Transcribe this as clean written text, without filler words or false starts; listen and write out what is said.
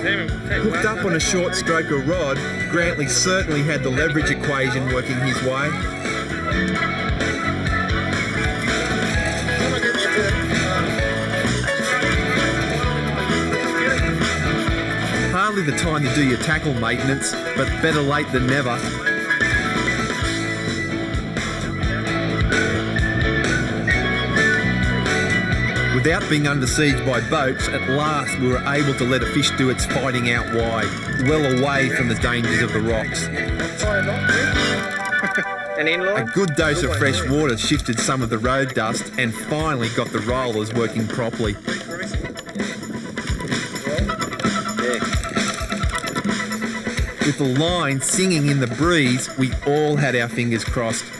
Hooked up on a short stroker rod, Grantley certainly had the leverage equation working his way. Hardly the time to do your tackle maintenance, but better late than never. Without being under siege by boats, at last we were able to let a fish do its fighting out wide, well away from the dangers of the rocks. A good dose of fresh water shifted some of the road dust and finally got the rollers working properly. With the line singing in the breeze, we all had our fingers crossed.